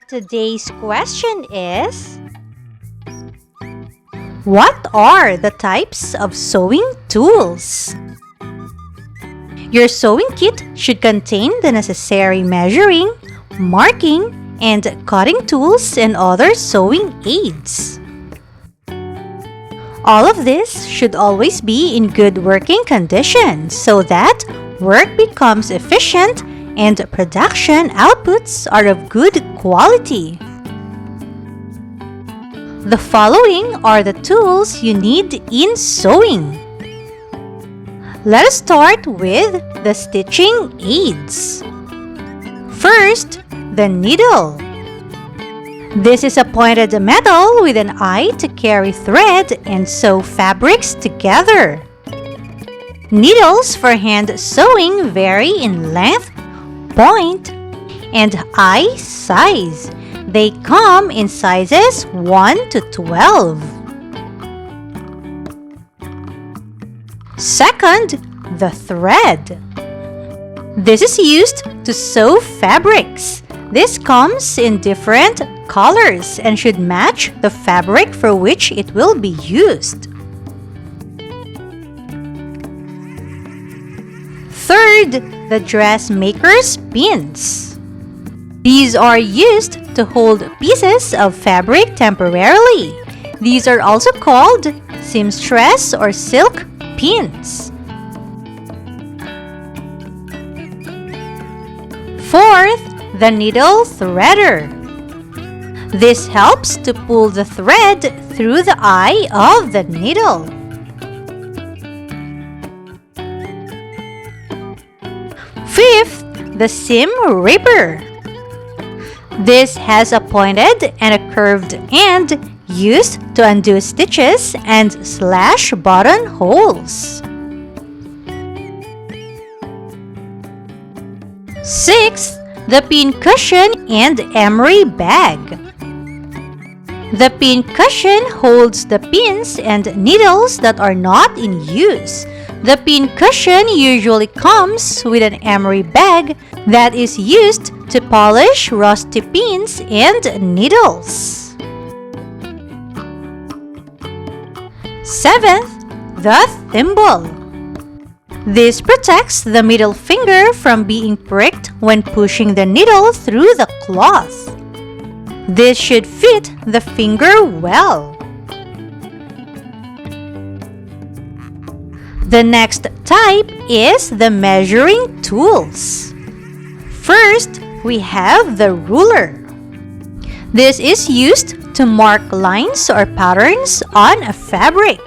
Today's question is: what are the types of sewing tools? Your sewing kit should contain the necessary measuring, marking, and cutting tools and other sewing aids. All of this should always be in good working condition so that work becomes efficient and production outputs are of good quality. The following are the tools you need in sewing. Let us start with the stitching aids. First, the needle. This is a pointed metal with an eye to carry thread and sew fabrics together. Needles for hand sewing vary in length, point, and eye size. They come in sizes 1 to 12. Second, the thread. This is used to sew fabrics. This comes in different colors and should match the fabric for which it will be used. Third, the dressmaker's pins. These are used to hold pieces of fabric temporarily. These are also called seamstress or silk pins. Fourth, the needle threader. This helps to pull the thread through the eye of the needle. Fifth, the seam ripper. This has a pointed and a curved end used to undo stitches and slash buttonholes. Sixth, the pin cushion and emery bag. The pin cushion holds the pins and needles that are not in use. The pin cushion usually comes with an emery bag that is used to polish rusty pins and needles. Seventh, the thimble. This protects the middle finger from being pricked when pushing the needle through the cloth. This should fit the finger well. The next type is the measuring tools. First, we have the ruler. This is used to mark lines or patterns on a fabric.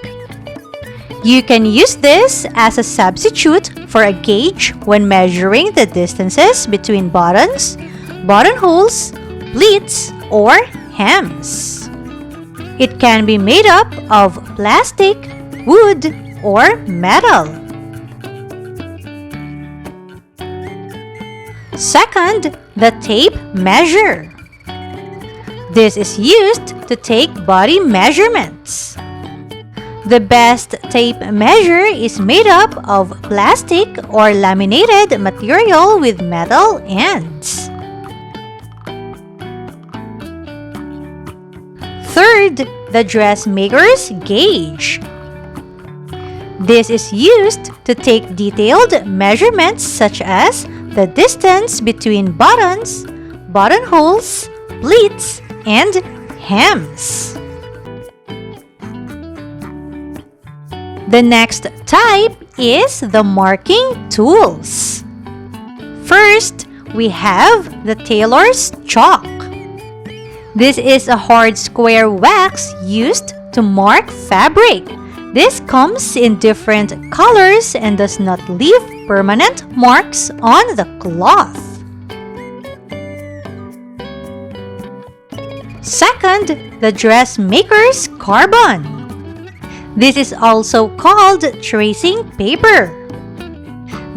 You can use this as a substitute for a gauge when measuring the distances between buttons, buttonholes, pleats, or hems. It can be made up of plastic, wood, or metal. Second, the tape measure. This is used to take body measurements. The best tape measure is made up of plastic or laminated material with metal ends. Third, the dressmaker's gauge. This is used to take detailed measurements such as the distance between buttons, buttonholes, pleats, and hems. The next type is the marking tools. First, we have the tailor's chalk. This is a hard square wax used to mark fabric. This comes in different colors and does not leave permanent marks on the cloth. Second, the dressmaker's carbon. This is also called tracing paper.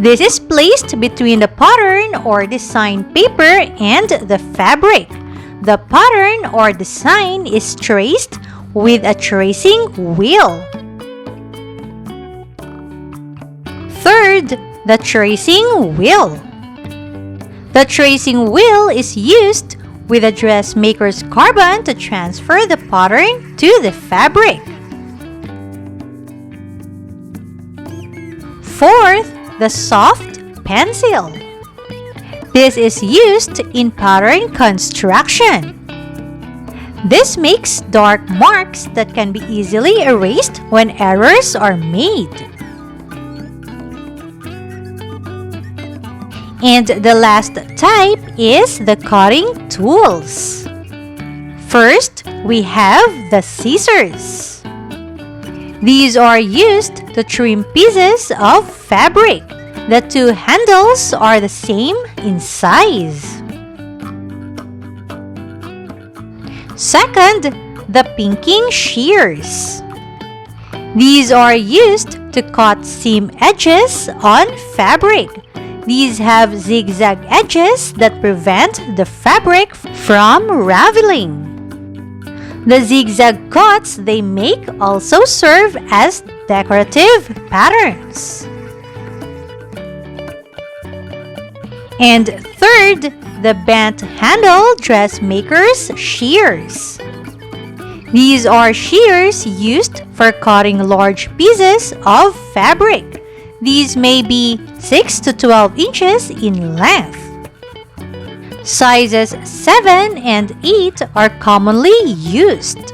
This is placed between the pattern or design paper and the fabric. The pattern or design is traced with a tracing wheel. Third, the tracing wheel. The tracing wheel is used with the dressmaker's carbon to transfer the pattern to the fabric. Fourth, the soft pencil. This is used in pattern construction. This makes dark marks that can be easily erased when errors are made. And the last type is the cutting tools. First, we have the scissors. These are used to trim pieces of fabric. The two handles are the same in size. Second, the pinking shears. These are used to cut seam edges on fabric. These have zigzag edges that prevent the fabric from raveling. The zigzag cuts they make also serve as decorative patterns. And third, the bent handle dressmaker's shears. These are shears used for cutting large pieces of fabric. These may be 6 to 12 inches in length. Sizes 7 and 8 are commonly used.